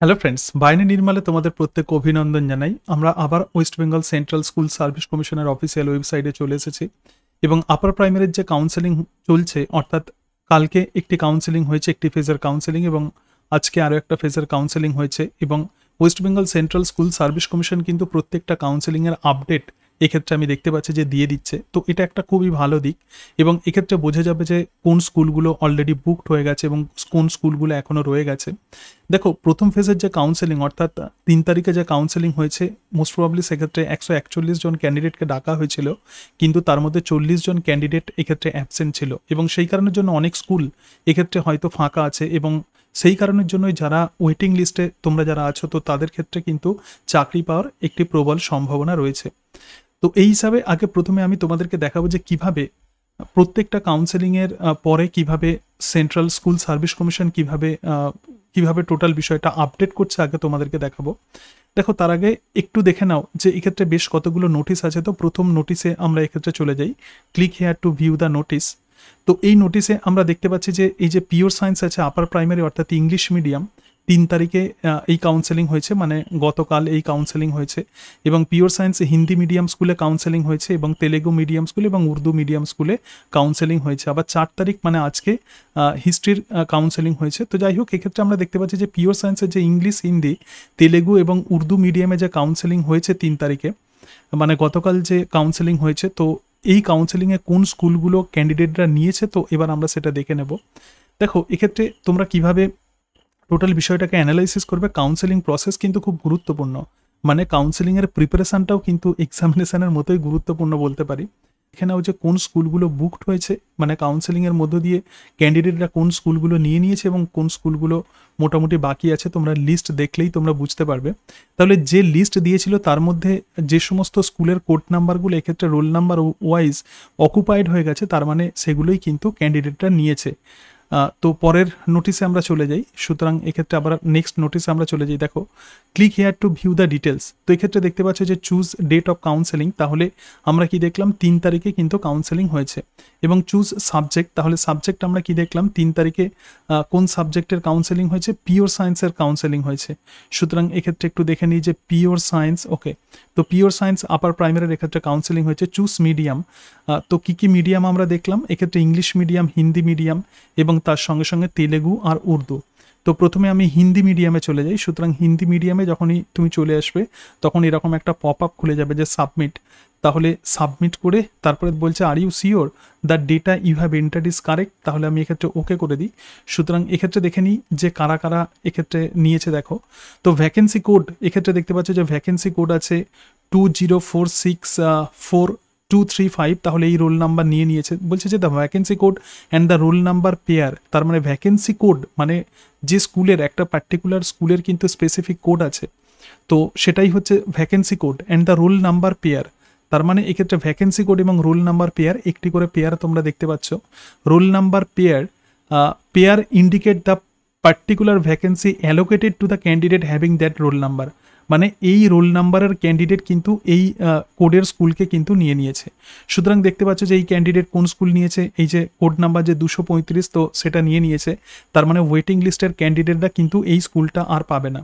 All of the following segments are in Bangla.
হ্যালো ফ্রেন্ডস, বাইরে নির্মালে তোমাদের প্রত্যেক অভিনন্দন জানাই। আমরা আবার West Bengal central school service কমিশনের অফিসিয়াল ওয়েবসাইটে চলে এসেছি এবং আপার প্রাইমারির যে কাউন্সেলিং চলছে, অর্থাৎ কালকে একটি কাউন্সেলিং হয়েছে, একটি ফেজের কাউন্সেলিং, এবং আজকে আরও একটা ফেজের কাউন্সেলিং হয়েছে। এবং West Bengal central school service commission কিন্তু প্রত্যেকটা কাউন্সেলিংয়ের আপডেট এক্ষেত্রে আমি দেখতে পাচ্ছি যে দিয়ে দিচ্ছে। তো এটা একটা খুবই ভালো দিক এবং এক্ষেত্রে বোঝা যাবে যে কোন স্কুলগুলো অলরেডি বুকড হয়ে গেছে এবং কোন স্কুলগুলো এখনও রয়ে গেছে। দেখো, প্রথম ফেজের যে কাউন্সেলিং, অর্থাৎ 3 তারিখে যে কাউন্সেলিং হয়েছে, মোস্ট প্রবাবলি সেক্ষেত্রে 141 জন ক্যান্ডিডেটকে ডাকা হয়েছিল, কিন্তু তার মধ্যে 40 জন ক্যান্ডিডেট এক্ষেত্রে অ্যাবসেন্ট ছিল এবং সেই কারণের জন্য অনেক স্কুল এক্ষেত্রে হয়তো ফাঁকা আছে এবং সেই কারণের জন্যই যারা ওয়েটিং লিস্টে তোমরা যারা আছো, তো তাদের ক্ষেত্রে কিন্তু চাকরি পাওয়ার একটি প্রবল সম্ভাবনা রয়েছে। তো এই হিসাবে আগে প্রথমে আমি তোমাদেরকে দেখাবো যে কিভাবে প্রত্যেকটা কাউন্সেলিংয়ের পরে কিভাবে সেন্ট্রাল স্কুল সার্ভিস কমিশন কিভাবে টোটাল বিষয়টা আপডেট করছে, আগে তোমাদেরকে দেখাবো। দেখো, তার আগে একটু দেখে নাও যে এক্ষেত্রে বেশ কতগুলো নোটিশ আছে। তো প্রথম নোটিশে আমরা এক্ষেত্রে চলে যাই, click here two view the notice. তো এই নোটিশে আমরা দেখতে পাচ্ছি যে এই যে পিওর সায়েন্স আছে আপার প্রাইমারি, অর্থাৎ ইংলিশ মিডিয়াম, 3 তারিখে এই কাউন্সেলিং হয়েছে, মানে গতকাল এই কাউন্সেলিং হয়েছে। এবং পিওর সায়েন্স হিন্দি মিডিয়াম স্কুলে কাউন্সেলিং হয়েছে এবং তেলেগু মিডিয়াম স্কুলে এবং উর্দু মিডিয়াম স্কুলে কাউন্সেলিং হয়েছে। আবার 4 তারিখ মানে আজকে হিস্ট্রির কাউন্সেলিং হয়েছে। তো যাই হোক, এক্ষেত্রে আমরা দেখতে পাচ্ছি যে পিওর সায়েন্সের যে ইংলিশ, হিন্দি, তেলেগু এবং উর্দু মিডিয়ামে যে কাউন্সেলিং হয়েছে 3 তারিখে, মানে গতকাল যে কাউন্সেলিং হয়েছে, তো এই কাউন্সেলিংয়ে কোন স্কুলগুলো ক্যান্ডিডেটরা নিয়েছে, তো এবার আমরা সেটা দেখে নেব। দেখো, এক্ষেত্রে তোমরা কিভাবে টোটাল বিষয়টাকে অ্যানালাইসিস করবে। কাউন্সেলিং প্রসেস কিন্তু খুব গুরুত্বপূর্ণ, মানে কাউন্সেলিংয়ের প্রিপারেশানটাও কিন্তু এক্সামিনেশনের মতোই গুরুত্বপূর্ণ বলতে পারি। এখানেও যে কোন স্কুলগুলো বুকড হয়েছে, মানে কাউন্সেলিংয়ের মধ্য দিয়ে ক্যান্ডিডেটরা কোন স্কুলগুলো নিয়ে নিয়েছে এবং কোন স্কুলগুলো মোটামুটি বাকি আছে, তোমরা লিস্ট দেখলেই তোমরা বুঝতে পারবে। তাহলে যে লিস্ট দিয়েছিল তার মধ্যে যে সমস্ত স্কুলের কোড নাম্বারগুলো এক্ষেত্রে রোল নাম্বার ওয়াইজ অকুপাইড হয়ে গেছে, তার মানে সেগুলোই কিন্তু ক্যান্ডিডেটরা নিয়েছে। তো পরের নোটিশে আমরা চলে যাই। সুতরাং এক্ষেত্রে আবার নেক্সট নোটিশে আমরা চলে যাই। দেখো, click here two view the details. তো এক্ষেত্রে দেখতে পাচ্ছ যে চুজ ডেট অফ কাউন্সেলিং। তাহলে আমরা কি দেখলাম, 3 তারিখে কিন্তু কাউন্সেলিং হয়েছে। এবং চুজ সাবজেক্ট, তাহলে সাবজেক্ট আমরা কি দেখলাম, 3 তারিখে কোন সাবজেক্টের কাউন্সেলিং হয়েছে, পিওর সায়েন্সের কাউন্সেলিং হয়েছে। সুতরাং এক্ষেত্রে একটু দেখে নিই যে পিওর সায়েন্স, ওকে, তো পিওর সায়েন্স আপার প্রাইমারির এক্ষেত্রে কাউন্সেলিং হয়েছে। চুজ মিডিয়াম, তো কী কী মিডিয়াম আমরা দেখলাম, এক্ষেত্রে ইংলিশ মিডিয়াম, হিন্দি মিডিয়াম এবং তার সঙ্গে সঙ্গে তেলেগু আর উর্দু। তো প্রথমে আমি হিন্দি মিডিয়ামে চলে যাই। সুতরাং হিন্দি মিডিয়ামে যখনই তুমি চলে আসবে, তখন এরকম একটা পপ আপ খুলে যাবে যে সাবমিট। তাহলে সাবমিট করে তারপরে বলছে are you sure the data you have entered is correct. তাহলে আমি এক্ষেত্রে ওকে করে দিই। সুতরাং এক্ষেত্রে দেখে নিই যে কারা কারা এক্ষেত্রে নিয়েছে। দেখো, তো ভ্যাকেন্সি কোড এক্ষেত্রে দেখতে পাচ্ছ যে ভ্যাকেন্সি কোড আছে 20464235। তাহলে এই রোল নাম্বার নিয়েছে। বলছে যে the vacancy code and the roll number pair. তার মানে ভ্যাকেন্সি কোড মানে যে স্কুলের, একটা পার্টিকুলার স্কুলের কিন্তু স্পেসিফিক কোড আছে, তো সেটাই হচ্ছে vacancy code and the roll number pair. তার মানে এক্ষেত্রে ভ্যাকেন্সি কোড এবং রোল নাম্বার পেয়ার, একটি করে পেয়ার তোমরা দেখতে পাচ্ছ। Roll number pair indicate the particular vacancy allocated to the candidate having that roll number. মানে এই রোল নাম্বারের ক্যান্ডিডেট কিন্তু এই কোডের স্কুলকে কিন্তু নিয়েছে। সুতরাং দেখতে পাচ্ছ যে এই ক্যান্ডিডেট কোন স্কুল নিয়েছে, এই যে কোড নাম্বার যে 235, তো সেটা নিয়েছে। তার মানে ওয়েটিং লিস্টের ক্যান্ডিডেটরা কিন্তু এই স্কুলটা আর পাবে না।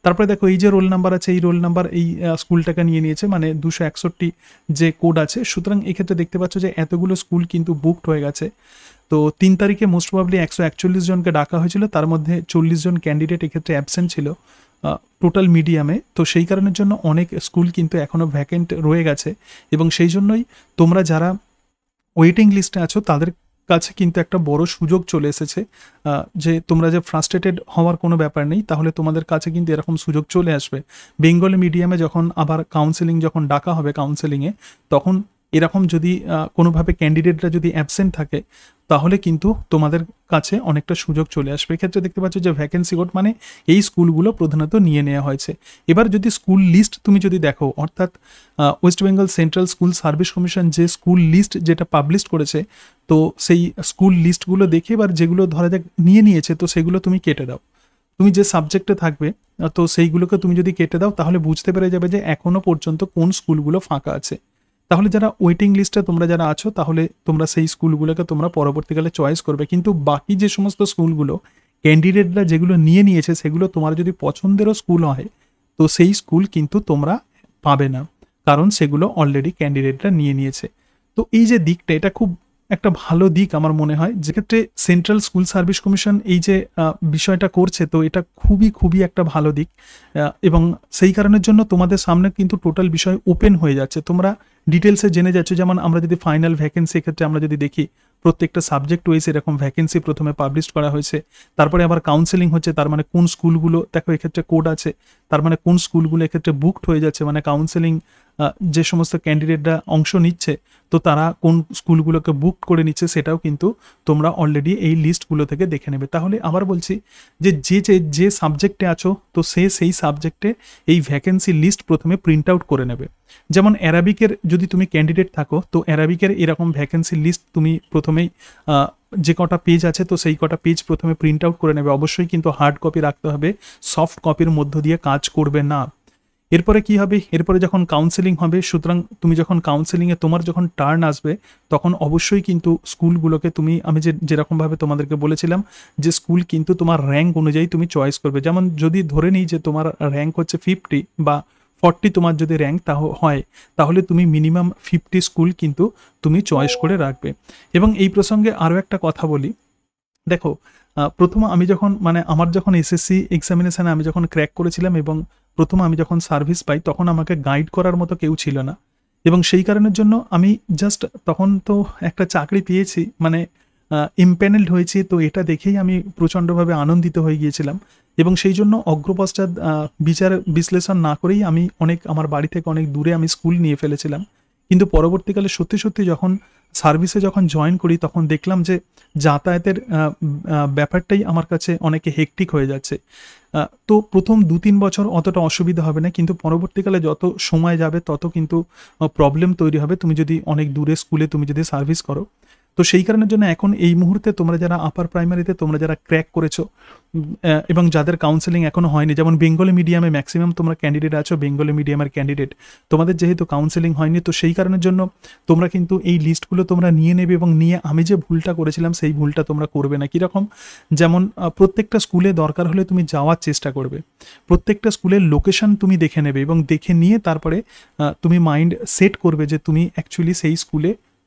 তারপরে দেখো, এই যে রোল নাম্বার আছে, এই রোল নাম্বার এই স্কুলটাকে নিয়েছে, মানে 261 যে কোড আছে। সুতরাং এক্ষেত্রে দেখতে পাচ্ছ যে এতগুলো স্কুল কিন্তু বুকড হয়ে গেছে। তো 3 তারিখে মোস্ট প্রবাবলি 141 জনকে ডাকা হয়েছিল, তার মধ্যে 40 জন ক্যান্ডিডেট এক্ষেত্রে অ্যাবসেন্ট ছিল টোটাল মিডিয়ামে। তো সেই কারণের জন্য অনেক স্কুল কিন্তু এখনও ভ্যাকেন্ট রয়ে গেছে এবং সেই জন্যই তোমরা যারা ওয়েটিং লিস্টে আছো তাদের কাছে কিন্তু একটা বড় সুযোগ চলে এসেছে যে তোমরা যে ফ্রাস্ট্রেটেড হওয়ার কোনো ব্যাপার নেই। তাহলে তোমাদের কাছে কিন্তু এরকম সুযোগ চলে আসবে। বেঙ্গলি মিডিয়ামে যখন আবার কাউন্সেলিং যখন ডাকা হবে কাউন্সেলিংয়ে, তখন এরকম যদি কোনোভাবে ক্যান্ডিডেটরা যদি অ্যাবসেন্ট থাকে, তাহলে কিন্তু তোমাদের কাছে অনেকটা সুযোগ চলে আসবে। এক্ষেত্রে দেখতে পাচ্ছ যে ভ্যাকেন্সি কোড মানে এই স্কুলগুলো প্রধানত নিয়ে নেওয়া হয়েছে। এবার যদি স্কুল লিস্ট তুমি যদি দেখো, অর্থাৎ West Bengal central school service commission যে স্কুল লিস্ট যেটা পাবলিশ করেছে, তো সেই স্কুল লিস্টগুলো দেখে এবার যেগুলো ধরা যাক নিয়েছে, তো সেগুলো তুমি কেটে দাও। তুমি যে সাবজেক্টে থাকবে, তো সেইগুলোকে তুমি যদি কেটে দাও, তাহলে বুঝতে পেরে যাবে যে এখনও পর্যন্ত কোন স্কুলগুলো ফাঁকা আছে। তাহলে যারা ওয়েটিং লিস্টে তোমরা যারা আছো, তাহলে তোমরা সেই স্কুলগুলোকে তোমরা পরবর্তীকালে চয়েস করবে। কিন্তু বাকি যে সমস্ত স্কুলগুলো ক্যান্ডিডেটরা যেগুলো নিয়ে নিয়েছে সেগুলো তোমার যদি পছন্দেরও স্কুল হয়, তো সেই স্কুল কিন্তু তোমরা পাবে না, কারণ সেগুলো অলরেডি ক্যান্ডিডেটরা নিয়ে নিয়েছে। তো এই যে দিকটা, এটা খুব একটা ভালো দিক আমার মনে হয়, যেক্ষেত্রে সেন্ট্রাল স্কুল সার্ভিস কমিশন এই যে বিষয়টা করছে, তো এটা খুবই খুবই একটা ভালো দিক। এবং সেই কারণের জন্য তোমাদের সামনে কিন্তু টোটাল বিষয় ওপেন হয়ে যাচ্ছে, তোমরা ডিটেলসে জেনে যাচ্ছ। যেমন আমরা যদি ফাইনাল ভ্যাকেন্সি ক্ষেত্রে আমরা যদি দেখি, প্রত্যেকটা সাবজেক্ট ওয়াইজ এরকম ভ্যাকেন্সি প্রথমে পাবলিশ করা হয়েছে, তারপরে আবার কাউন্সেলিং হচ্ছে, তার মানে কোন স্কুলগুলো, দেখো এক্ষেত্রে কোড আছে, তার মানে কোন স্কুলগুলো এক্ষেত্রে বুকড হয়ে যাচ্ছে, মানে কাউন্সেলিং যে সমস্ত ক্যান্ডিডেটরা অংশ নিচ্ছে, তো তারা কোন স্কুলগুলোকে বুক করে নিচ্ছে সেটাও কিন্তু তোমরা অলরেডি এই লিস্টগুলো থেকে দেখে নেবে। তাহলে আবার বলছি যে যে সাবজেক্টে আছো, তো সেই সাবজেক্টে এই ভ্যাকেন্সি লিস্ট প্রথমে প্রিন্ট আউট করে নেবে। যেমন অ্যারাবিকের যদি তুমি ক্যান্ডিডেট থাকো, তো অ্যারাবিকের এরকম ভ্যাকেন্সি লিস্ট তুমি প্রথমেই যে কটা পেজ আছে, তো সেই কটা পেজ প্রথমে প্রিন্ট আউট করে নেবে। অবশ্যই কিন্তু হার্ড কপি রাখতে হবে, সফট কপির মধ্য দিয়ে কাজ করবে না। এরপরে কি হবে, এরপরে যখন কাউন্সেলিং হবে, সুতরাং তুমি যখন কাউন্সেলিংয়ে তোমার যখন টার্ন আসবে, তখন অবশ্যই কিন্তু স্কুলগুলোকে তুমি, আমি যেরকমভাবে তোমাদেরকে বলেছিলাম যে স্কুল কিন্তু তোমার র্যাঙ্ক অনুযায়ী তুমি চয়েস করবে। যেমন যদি ধরে নিই যে তোমার র্যাঙ্ক হচ্ছে 50 বা 40, তোমার যদি র্যাঙ্ক হয়, তাহলে তুমি মিনিমাম 50 স্কুল কিন্তু তুমি চয়েস করে রাখবে। এবং এই প্রসঙ্গে আরও একটা কথা বলি, দেখো প্রথম আমি যখন, মানে আমার যখন এসএসসি এক্সামিনেশানে আমি যখন ক্র্যাক করেছিলাম এবং প্রথম আমি যখন সার্ভিস পাই, তখন আমাকে গাইড করার মতো কেউ ছিল না, এবং সেই কারণের জন্য আমি জাস্ট তখন তো একটা চাকরি পেয়েছি, মানে ইম্প্যানেলড হয়েছি, তো এটা দেখেই আমি প্রচণ্ডভাবে আনন্দিত হয়ে গিয়েছিলাম। এবং সেই জন্য অগ্রপশ্চাৎ বিচার বিশ্লেষণ না করেই আমি আমার বাড়ি থেকে অনেক দূরে আমি স্কুল নিয়ে ফেলেছিলাম। কিন্তু পরবর্তীকালে সত্যি সত্যি যখন সার্ভিসে যখন জয়েন করি, তখন দেখলাম যে যাতায়াতের ব্যাপারটাই আমার কাছে অনেকে হেক্টিক হয়ে যাচ্ছে। তো প্রথম 2-3 বছর অতটা অসুবিধা হবে না, কিন্তু পরবর্তীকালে যত সময় যাবে তত কিন্তু প্রবলেম তৈরি হবে, তুমি যদি অনেক দূরে স্কুলে তুমি যদি সার্ভিস করো। তো সেই কারণের জন্য এখন এই মুহূর্তে তোমরা যারা আপার প্রাইমারিতে তোমরা যারা ক্র্যাক করেছো, এবং যাদের কাউন্সেলিং এখনো হয়নি, যেমন বেঙ্গলি মিডিয়ামে ম্যাক্সিমাম তোমরা ক্যান্ডিডেট আছো, বেঙ্গলি মিডিয়ামের ক্যান্ডিডেট, তোমাদের যেহেতু কাউন্সেলিং হয়নি, তো সেই কারণের জন্য তোমরা কিন্তু এই লিস্টগুলো তোমরা নিয়ে নেবে, এবং নিয়ে আমি যে ভুলটা করেছিলাম সেই ভুলটা তোমরা করবে না। কীরকম, যেমন প্রত্যেকটা স্কুলে দরকার হলে তুমি যাওয়ার চেষ্টা করবে, প্রত্যেকটা স্কুলের লোকেশন তুমি দেখে নেবে, এবং দেখে নিয়ে তারপরে তুমি মাইন্ড সেট করবে যে তুমি অ্যাকচুয়ালি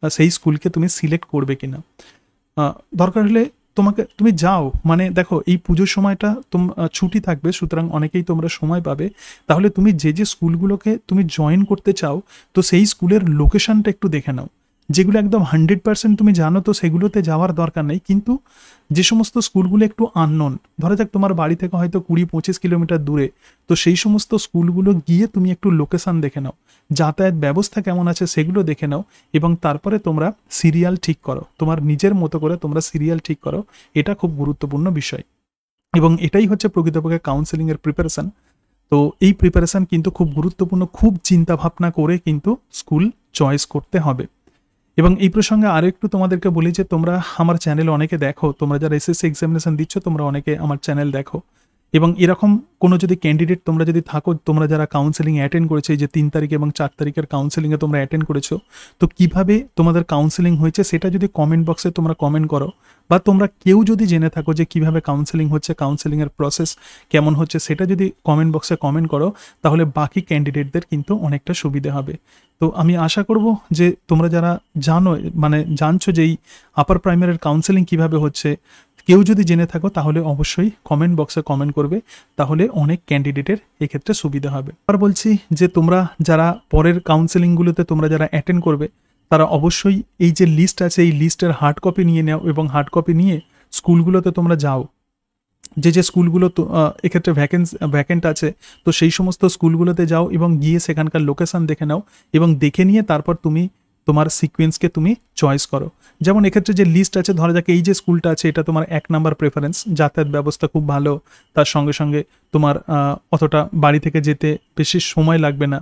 সেই স্কুলকে তুমি সিলেক্ট করবে কিনা। দরকার হলে তুমি যাও, মানে দেখো এই পুজোর সময়টা ছুটি থাকবে, সুতরাং অনেকেই তোমরা সময় পাবে, তাহলে তুমি যে স্কুলগুলোকে তুমি জয়েন করতে চাও, তো সেই স্কুলের লোকেশনটা একটু দেখে নাও। যেগুলো একদম 100% তুমি জানো, তো সেগুলোতে যাওয়ার দরকার নেই, কিন্তু যে সমস্ত স্কুলগুলো একটু আননোন, ধরা যাক তোমার বাড়ি থেকে হয়তো 20-25 কিলোমিটার দূরে, তো সেই সমস্ত স্কুলগুলো গিয়ে তুমি একটু লোকেশন দেখে নাও, যাতায়াত ব্যবস্থা কেমন আছে সেগুলো দেখে নাও, এবং তারপরে তোমরা সিরিয়াল ঠিক করো, তোমার নিজের মতো করে তোমরা সিরিয়াল ঠিক করো। এটা খুব গুরুত্বপূর্ণ বিষয়, এবং এটাই হচ্ছে প্রকৃতপক্ষে কাউন্সেলিংয়ের প্রিপারেশান। তো এই প্রিপারেশান কিন্তু খুব গুরুত্বপূর্ণ, খুব চিন্তা ভাবনা করে কিন্তু স্কুল চয়েস করতে হবে। এবং এই প্রসঙ্গে আরও একটু তোমাদেরকে বলি যে তোমরা আমার চ্যানেল অনেকে দেখো, তোমরা যারা এসএসসি এক্সামিনেশন দিচ্ছ, তোমরা অনেকে আমার চ্যানেল দেখো, এবং এরকম কোনো যদি ক্যান্ডিডেট তোমরা যদি থাকো, তোমরা যারা কাউন্সেলিং অ্যাটেন্ড করেছো, এই যে 3 তারিখ এবং 4 তারিখের কাউন্সেলিংয়ে তোমরা অ্যাটেন্ড করেছো, তো কিভাবে তোমাদের কাউন্সেলিং হয়েছে সেটা যদি কমেন্ট বক্সে তোমরা কমেন্ট করো, বা তোমরা কেউ যদি জেনে থাকো যে কিভাবে কাউন্সেলিং হচ্ছে, কাউন্সেলিংয়ের প্রসেস কেমন হচ্ছে, সেটা যদি কমেন্ট বক্সে কমেন্ট করো, তাহলে বাকি ক্যান্ডিডেটদের কিন্তু অনেকটা সুবিধে হবে। তো আমি আশা করব যে তোমরা যারা জানছো যে এই আপার প্রাইমারির কাউন্সেলিং কিভাবে হচ্ছে, কেউ যদি জেনে থাকো তাহলে অবশ্যই কমেন্ট বক্সে কমেন্ট করবে, তাহলে অনেক ক্যান্ডিডেটের এক্ষেত্রে সুবিধা হবে। আর বলছি যে তোমরা যারা পরের কাউন্সেলিংগুলোতে তোমরা যারা অ্যাটেন্ড করবে, তারা অবশ্যই এই যে লিস্ট আছে, এই লিস্টের হার্ড কপি নিয়ে নাও, এবং হার্ড কপি নিয়ে স্কুলগুলোতে তোমরা যাও, যে স্কুলগুলো তো এক্ষেত্রে ভ্যাকেন্ট আছে, তো সেই সমস্ত স্কুলগুলোতে যাও এবং গিয়ে সেখানকার লোকেশান দেখে নাও, এবং দেখে নিয়ে তারপর তুমি তোমার সিকোয়েন্সকে তুমি চয়েস করো। যেমন এক্ষেত্রে যে লিস্ট আছে, ধরা যাক এই যে স্কুলটা আছে, এটা তোমার 1 নাম্বার প্রেফারেন্স, যাতায়াত ব্যবস্থা খুব ভালো, তার সঙ্গে সঙ্গে তোমার অতটা বাড়ি থেকে যেতে বেশি সময় লাগবে না,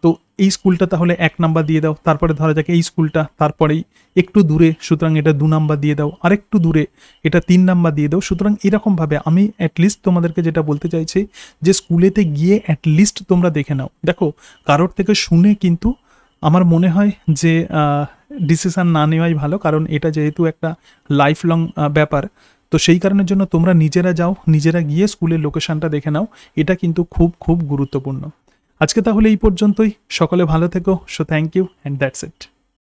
তো এই স্কুলটা তাহলে 1 নাম্বার দিয়ে দাও। তারপরে ধরা যাক এই স্কুলটা তারপরেই একটু দূরে, সুতরাং এটা 2 নাম্বার দিয়ে দাও, আরেকটু দূরে এটা 3 নাম্বার দিয়ে দাও। সুতরাং এরকমভাবে আমি অ্যাটলিস্ট তোমাদেরকে যেটা বলতে চাইছি যে স্কুলেতে গিয়ে অ্যাটলিস্ট তোমরা দেখে নাও। দেখো, কারোর থেকে শুনে কিন্তু আমার মনে হয় যে ডিসিশান না নেওয়াই ভালো, কারণ এটা যেহেতু একটা লাইফ লং ব্যাপার, তো তো সেই কারণের জন্য তোমরা নিজেরা যাও, নিজেরা গিয়ে স্কুলের লোকেশনটা দেখে নাও, এটা কিন্তু খুব খুব গুরুত্বপূর্ণ। আজকে তাহলে এই পর্যন্তই, সকলে ভালো থেকো। So thank you and that's it.